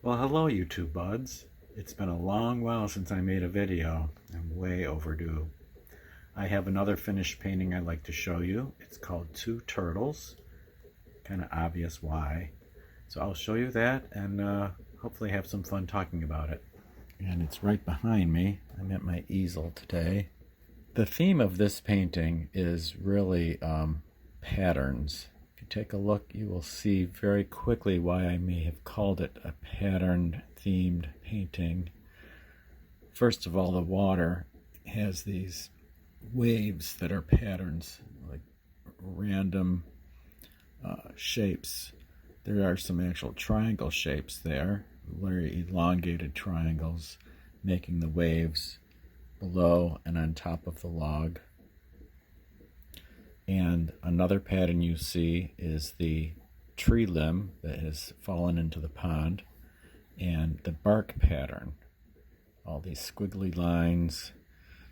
Well, hello YouTube buds. It's been a long while since I made a video. I'm way overdue. I have another finished painting I'd like to show you. It's called Two Turtles. Kind of obvious why. So I'll show you that and hopefully have some fun talking about it. And it's right behind me. I'm at my easel today. The theme of this painting is really patterns. If you take a look, you will see very quickly why I may have called it a pattern-themed painting. First of all, the water has these waves that are patterns, like random shapes. There are some actual triangle shapes there, very elongated triangles, making the waves below and on top of the log. And another pattern you see is the tree limb that has fallen into the pond and the bark pattern. All these squiggly lines.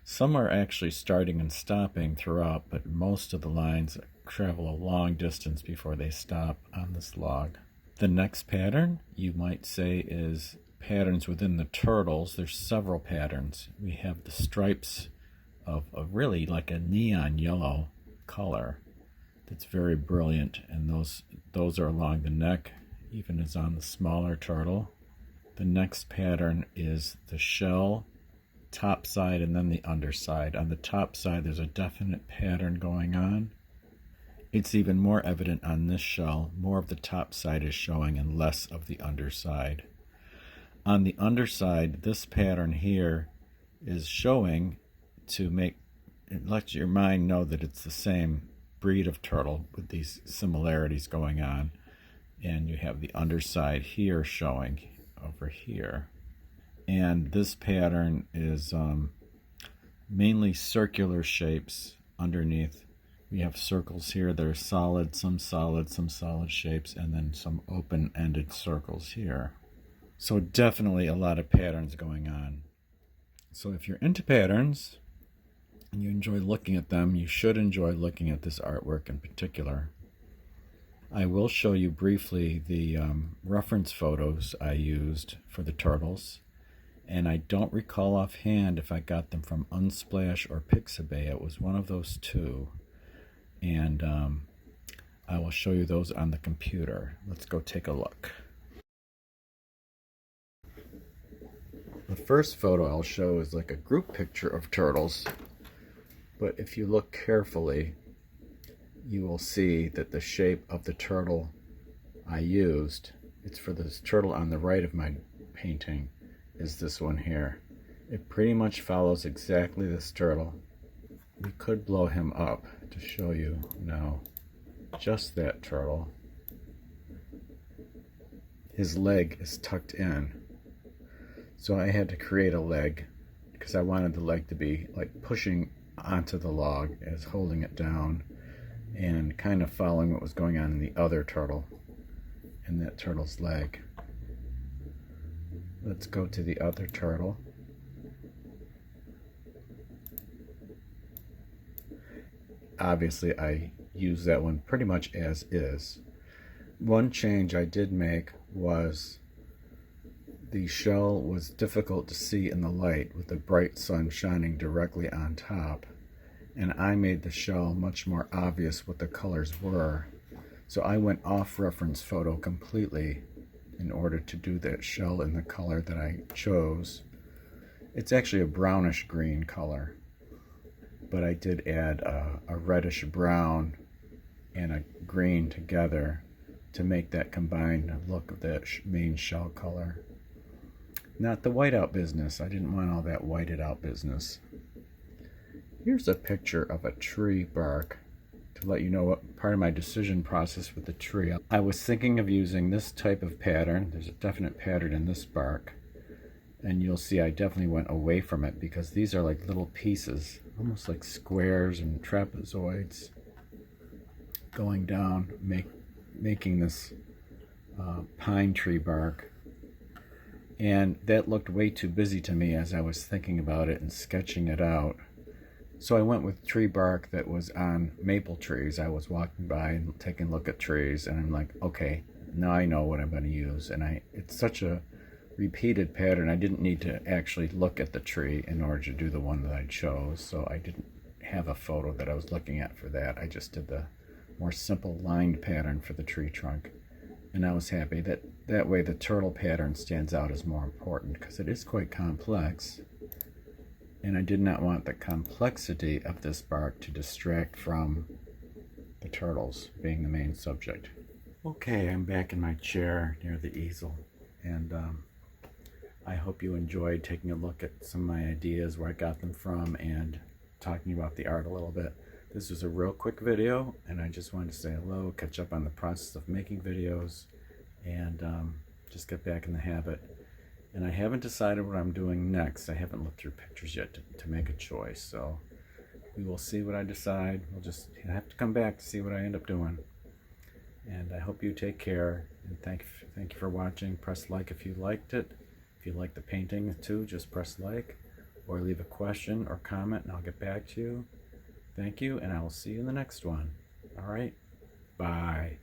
Some are actually starting and stopping throughout, but most of the lines travel a long distance before they stop on this log. The next pattern, you might say, is patterns within the turtles. There's several patterns. We have the stripes of really like a neon yellow color that's very brilliant, and those are along the neck, even as on the smaller turtle. The next pattern is the shell, top side, and then the underside. On the top side, there's a definite pattern going on. It's even more evident on this shell. More of the top side is showing and less of the underside. On the underside, this pattern here is showing to make it lets your mind know that it's the same breed of turtle with these similarities going on. And you have the underside here showing over here. And this pattern is mainly circular shapes underneath. We have circles here that are solid, some solid shapes, and then some open-ended circles here. So definitely a lot of patterns going on. So if you're into patterns and you enjoy looking at them, you should enjoy looking at this artwork in particular. I will show you briefly the reference photos I used for the turtles. And I don't recall offhand if I got them from Unsplash or Pixabay. It was one of those two. And I will show you those on the computer. Let's go take a look. The first photo I'll show is like a group picture of turtles. But if you look carefully, you will see that the shape of the turtle I used, it's for this turtle on the right of my painting, is this one here. It pretty much follows exactly this turtle. We could blow him up to show you now. Just that turtle. His leg is tucked in. So I had to create a leg because I wanted the leg to be like pushing onto the log as holding it down and kind of following what was going on in the other turtle and that turtle's leg. Let's go to the other turtle. Obviously I use that one pretty much as is. One change I did make was the shell was difficult to see in the light with the bright sun shining directly on top, and I made the shell much more obvious what the colors were. So I went off reference photo completely in order to do that shell in the color that I chose. It's actually a brownish green color, but I did add a reddish brown and a green together to make that combined look of that main shell color. Not the whiteout business. I didn't want all that whited out business. Here's a picture of a tree bark to let you know what part of my decision process with the tree. I was thinking of using this type of pattern. There's a definite pattern in this bark. And you'll see I definitely went away from it because these are like little pieces, almost like squares and trapezoids going down, making this pine tree bark. And that looked way too busy to me as I was thinking about it and sketching it out. So I went with tree bark that was on maple trees. I was walking by and taking a look at trees, and I'm like, okay, now I know what I'm going to use. And it's such a repeated pattern. I didn't need to actually look at the tree in order to do the one that I chose, so I didn't have a photo that I was looking at for that. I just did the more simple lined pattern for the tree trunk, and I was happy that way the turtle pattern stands out as more important because it is quite complex, and I did not want the complexity of this bark to distract from the turtles being the main subject. Okay, I'm back in my chair near the easel, and I hope you enjoyed taking a look at some of my ideas, where I got them from, and talking about the art a little bit. This was a real quick video, and I just wanted to say hello, catch up on the process of making videos, and just get back in the habit. And I haven't decided what I'm doing next. I haven't looked through pictures yet to make a choice, so we will see what I decide. We'll just have to come back to see what I end up doing. And I hope you take care, and thank you for watching. Press like if you liked it. If you like the painting too, just press like, or leave a question or comment and I'll get back to you. Thank you, and I will see you in the next one. All right, bye.